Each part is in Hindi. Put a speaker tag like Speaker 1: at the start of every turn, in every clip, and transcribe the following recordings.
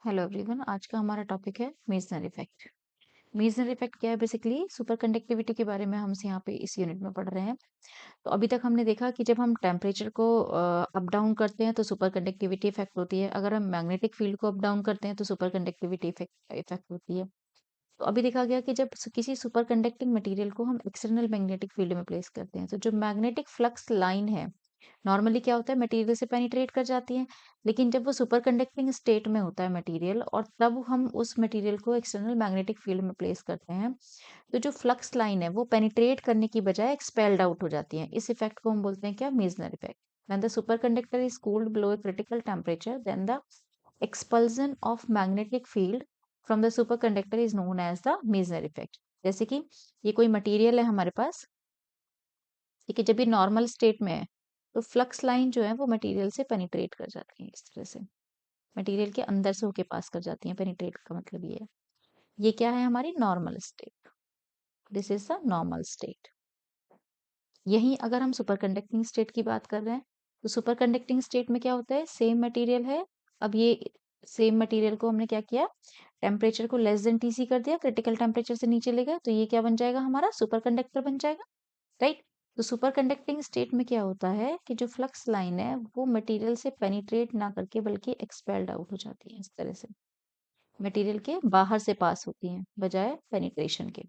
Speaker 1: Hello everyone. आज का हमारा टॉपिक है मेसनर इफेक्ट। मेसनर इफेक्ट क्या है? बेसिकली सुपर कंडक्टिविटी के बारे में हम यहाँ पे इस यूनिट में पढ़ रहे हैं। तो अभी तक हमने देखा कि जब हम टेम्परेचर को अप डाउन करते हैं तो सुपर कंडक्टिविटी इफेक्ट होती है। अगर हम मैग्नेटिक फील्ड को अप डाउन करते हैं तो सुपर कंडक्टिविटी इफेक्ट इफेक्ट होती है। तो अभी देखा गया कि जब किसी सुपर कंडक्टिंग मटेरियल को हम एक्सटर्नल मैग्नेटिक फील्ड में प्लेस करते हैं तो जो मैग्नेटिक फ्लक्स लाइन है नॉर्मली क्या होता है, मटेरियल से पेनिट्रेट कर जाती है। लेकिन जब वो सुपर कंडक्टिंग स्टेट में होता है मटेरियल और तब हम उस मटेरियल को एक्सटर्नल मैग्नेटिक फील्ड में प्लेस करते हैं तो जो फ्लक्स लाइन है वो पेनिट्रेट करने की बजाय एक्सपेल्ड आउट हो जाती है। इस इफेक्ट को हम बोलते हैं क्या? Meissner effect. When the superconductor is cooled below a critical temperature then the expulsion of magnetic field from the superconductor is known as the Meissner effect। जैसे कि ये कोई मटेरियल है हमारे पास, ठीक है, जब ये नॉर्मल स्टेट में है तो फ्लक्स लाइन जो है वो मटेरियल से पेनिट्रेट कर जाती है। इस तरह से मटेरियल के अंदर से होके पास कर जाती हैं। पेनिट्रेट का मतलब ये है। ये क्या है? हमारी normal state. This is the normal state. यहीं अगर हम सुपर कंडक्टिंग स्टेट की बात कर रहे हैं तो सुपर कंडक्टिंग स्टेट में क्या होता है? सेम मटेरियल है। अब ये सेम मटेरियल को हमने क्या किया? टेम्परेचर को लेस देन टीसी कर दिया, क्रिटिकल टेम्परेचर से नीचे ले गया, तो ये क्या बन जाएगा? हमारा सुपर कंडक्टर बन जाएगा, राइट। तो सुपर कंडक्टिंग स्टेट में क्या होता है कि जो फ्लक्स लाइन है वो मटेरियल से पेनिट्रेट ना करके बल्कि एक्सपेल्ड आउट हो जाती है। इस तरह से मटेरियल के बाहर से पास होती हैं बजाय पेनिट्रेशन के।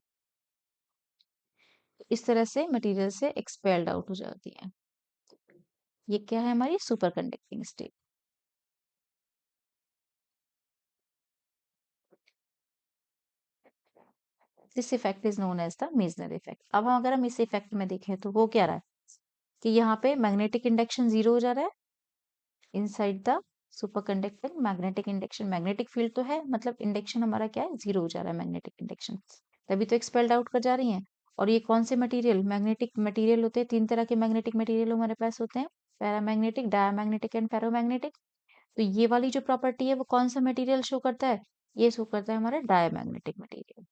Speaker 1: इस तरह से मटेरियल से एक्सपेल्ड आउट हो जाती है। ये क्या है? हमारी super conducting state. This effect is known as the Meissner effect. अब अगर हम इस इफेक्ट में देखें तो वो क्या रहा है कि यहाँ पे मैग्नेटिक इंडक्शन जीरो हो जा रहा है inside the super conducting magnetic induction. Magnetic field तो है, मतलब इंडक्शन हमारा क्या है? जीरो हो जा रहा है मैग्नेटिक इंडक्शन। तभी तो एक्सपेल्ड आउट कर जा रही हैं। और ये कौन से मटेरियल? मैग्नेटिक मटेरियल होते हैं। तीन तरह के मैग्नेटिक मटेरियल हमारे पास होते हैं, पैरामैग्नेटिक, डायामैग्नेटिक एंड फेरोमैग्नेटिक। तो ये वाली जो प्रॉपर्टी है वो कौन सा मटेरियल शो करता है? ये शो करता है हमारा डायामैग्नेटिक मटेरियल।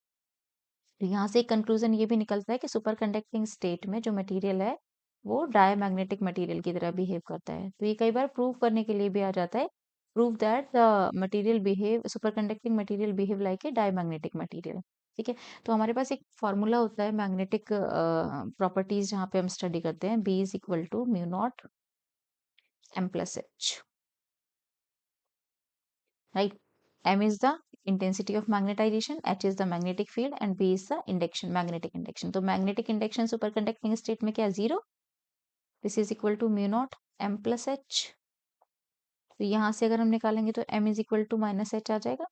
Speaker 1: तो यहाँ से एक कंक्लूजन ये भी निकलता है कि सुपर कंडक्टिंग स्टेट में जो मटेरियल है वो डायमैग्नेटिक मटेरियल की तरह बिहेव करता है। तो ये कई बार प्रूव करने के लिए भी आ जाता है, prove that the material behave super conducting material behave like a diamagnetic material. ठीक है। तो हमारे पास एक फॉर्मूला होता है मैग्नेटिक प्रॉपर्टीज जहाँ पे हम स्टडी करते हैं, B is equal to mu not M plus H, right? M is the intensity of magnetization, H is the magnetic field and B is the induction, magnetic induction। तो magnetic induction superconducting state में क्या? Zero. This is equal to mu naught M plus H। तो यहाँ से अगर हम निकालेंगे तो M is equal to minus H आ जाएगा,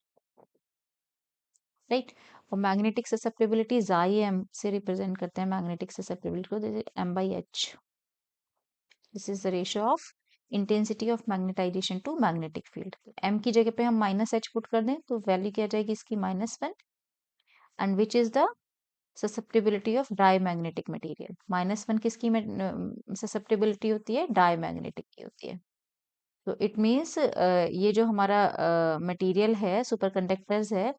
Speaker 1: राइट। और मैग्नेटिक ससेप्टेबिलिटी जाई एम से रिप्रेजेंट करते हैं मैग्नेटिक ससेप्टेबिलिटी को, this is M by H। This is the ratio of intensity of magnetization to magnetic field. M की जगह पे हम माइनस H पुट कर दें तो वैल्यू क्या आ जाएगी इसकी? -1। And which is the susceptibility of diamagnetic material? -1 किसकी ससेप्टेबिलिटी होती है? डायमैग्नेटिक की होती है। तो इट मीन्स ये जो हमारा मटेरियल है, सुपर कंडक्टर्स है,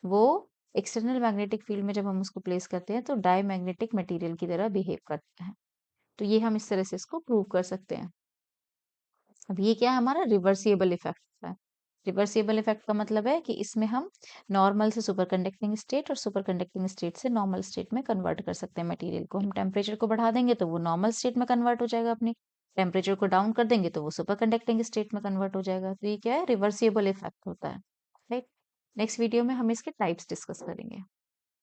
Speaker 1: वो एक्सटर्नल मैग्नेटिक फील्ड में जब हम उसको प्लेस करते हैं तो डायमैग्नेटिक मटेरियल की तरह बिहेव करते हैं। तो ये हम इस तरह से इसको प्रूव कर सकते हैं। अब ये क्या है? हमारा रिवर्सिबल इफेक्ट है। रिवर्सिबल इफेक्ट का मतलब है कि इसमें हम नॉर्मल से सुपर कंडक्टिंग स्टेट और सुपर कंडक्टिंग स्टेट से नॉर्मल स्टेट में कन्वर्ट कर सकते हैं मटेरियल को। हम टेम्परेचर को बढ़ा देंगे तो वो नॉर्मल स्टेट में कन्वर्ट हो जाएगा अपनी, टेम्परेचर को डाउन कर देंगे तो वो सुपर कंडक्टिंग स्टेट में कन्वर्ट हो जाएगा। तो ये क्या है? रिवर्सिबल इफेक्ट होता है, राइट। नेक्स्ट वीडियो में हम इसके टाइप्स डिस्कस करेंगे।